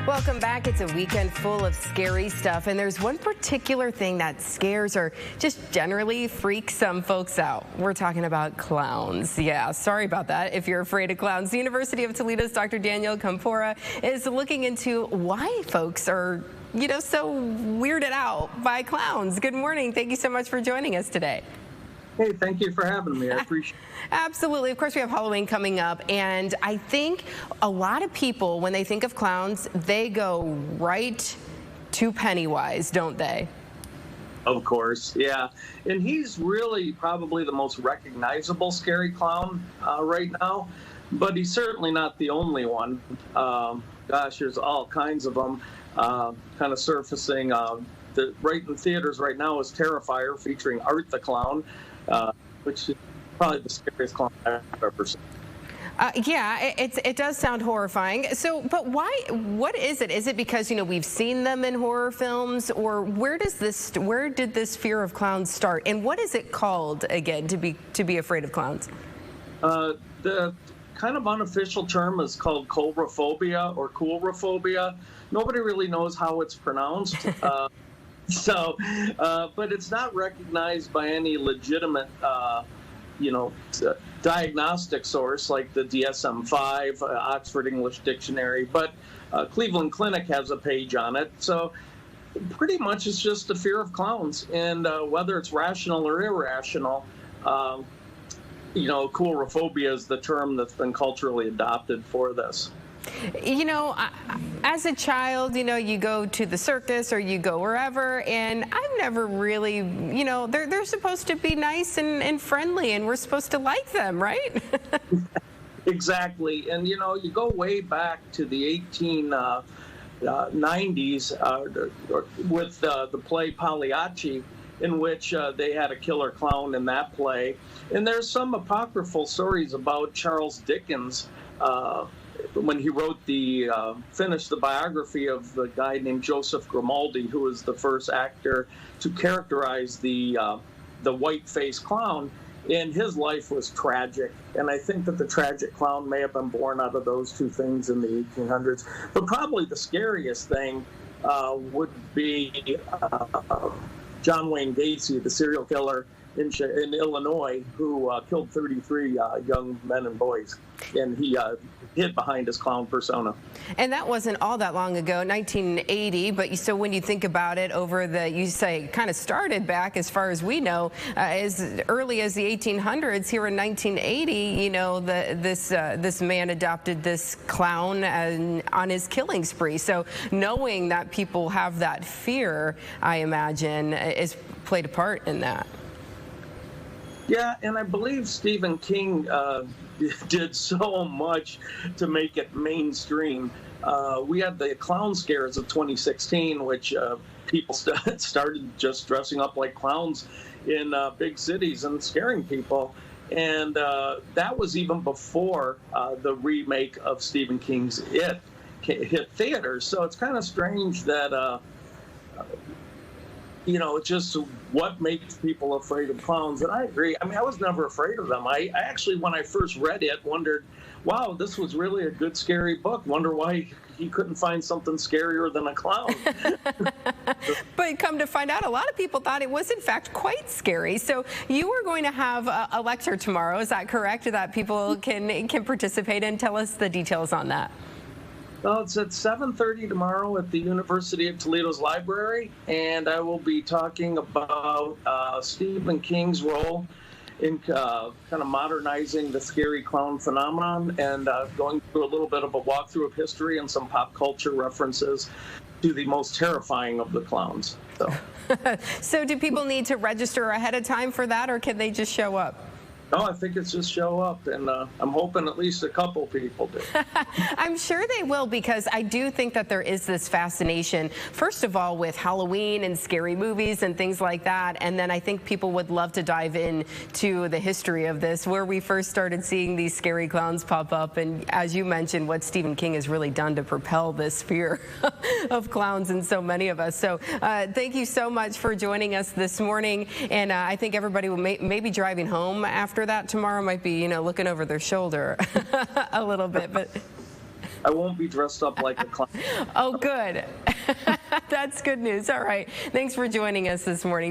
Welcome back. It's a weekend full of scary stuff, and there's one particular thing that scares or just generally freaks some folks out. We're talking about clowns. Yeah, sorry about that if you're afraid of clowns. The University of Toledo's Dr. Daniel Compora is looking into why folks are, so weirded out by clowns. Good morning. Thank you so much for joining us today. Hey, thank you for having me. I appreciate it. Absolutely. Of course, we have Halloween coming up, and I think a lot of people, when they think of clowns, they go right to Pennywise, don't they? Of course, yeah. And he's really probably the most recognizable scary clown right now, but he's certainly not the only one. Gosh, there's all kinds of them kind of surfacing. Right in theaters right now is Terrifier, featuring Art the Clown, which is probably the scariest clown I've ever seen. Yeah, it does sound horrifying. So, but why? What is it? Is it because we've seen them in horror films, or where did this fear of clowns start? And what is it called again to be afraid of clowns? The kind of unofficial term is called Coulrophobia or Coulrophobia. Nobody really knows how it's pronounced. But it's not recognized by any legitimate, diagnostic source like the DSM-5, Oxford English Dictionary. But Cleveland Clinic has a page on it. So pretty much it's just the fear of clowns. And whether it's rational or irrational, coulrophobia is the term that's been culturally adopted for this. As a child, you go to the circus or you go wherever, and I've never really, they're supposed to be nice and friendly, and we're supposed to like them, right? Exactly. And, you go way back to the 1890s with the play Pagliacci, in which they had a killer clown in that play. And there's some apocryphal stories about Charles Dickens, when he wrote finished the biography of the guy named Joseph Grimaldi, who was the first actor to characterize the white-faced clown, and his life was tragic. And I think that the tragic clown may have been born out of those two things in the 1800s. But probably the scariest thing would be John Wayne Gacy, the serial killer in Illinois, who killed 33 young men and boys, and he hid behind his clown persona. And that wasn't all that long ago, 1980. But so when you think about it, you say kind of started back, as far as we know, as early as the 1800s. Here in 1980, this man adopted this clown on his killing spree. So knowing that people have that fear, I imagine, is played a part in that. Yeah, and I believe Stephen King did so much to make it mainstream. We had the clown scares of 2016, which people started just dressing up like clowns in big cities and scaring people. And that was even before the remake of Stephen King's It hit theaters. So it's kind of strange that just what makes people afraid of clowns. And I agree. I mean, I was never afraid of them. I actually, when I first read it, wondered, wow, this was really a good, scary book. Wonder why he couldn't find something scarier than a clown. But come to find out, a lot of people thought it was, in fact, quite scary. So you are going to have a lecture tomorrow. Is that correct? That people can participate in? Tell us the details on that. Well, it's at 7:30 tomorrow at the University of Toledo's library, and I will be talking about Stephen King's role in kind of modernizing the scary clown phenomenon, and going through a little bit of a walkthrough of history and some pop culture references to the most terrifying of the clowns. So do people need to register ahead of time for that, or can they just show up? No, I think it's just show up, and I'm hoping at least a couple people do. I'm sure they will, because I do think that there is this fascination, first of all, with Halloween and scary movies and things like that, and then I think people would love to dive into the history of this, where we first started seeing these scary clowns pop up, and as you mentioned, what Stephen King has really done to propel this fear of clowns in so many of us. So thank you so much for joining us this morning, and I think everybody will may be driving home after that tomorrow, might be looking over their shoulder a little bit, but I won't be dressed up like a clown. Oh, good. That's good news. All right. Thanks for joining us this morning.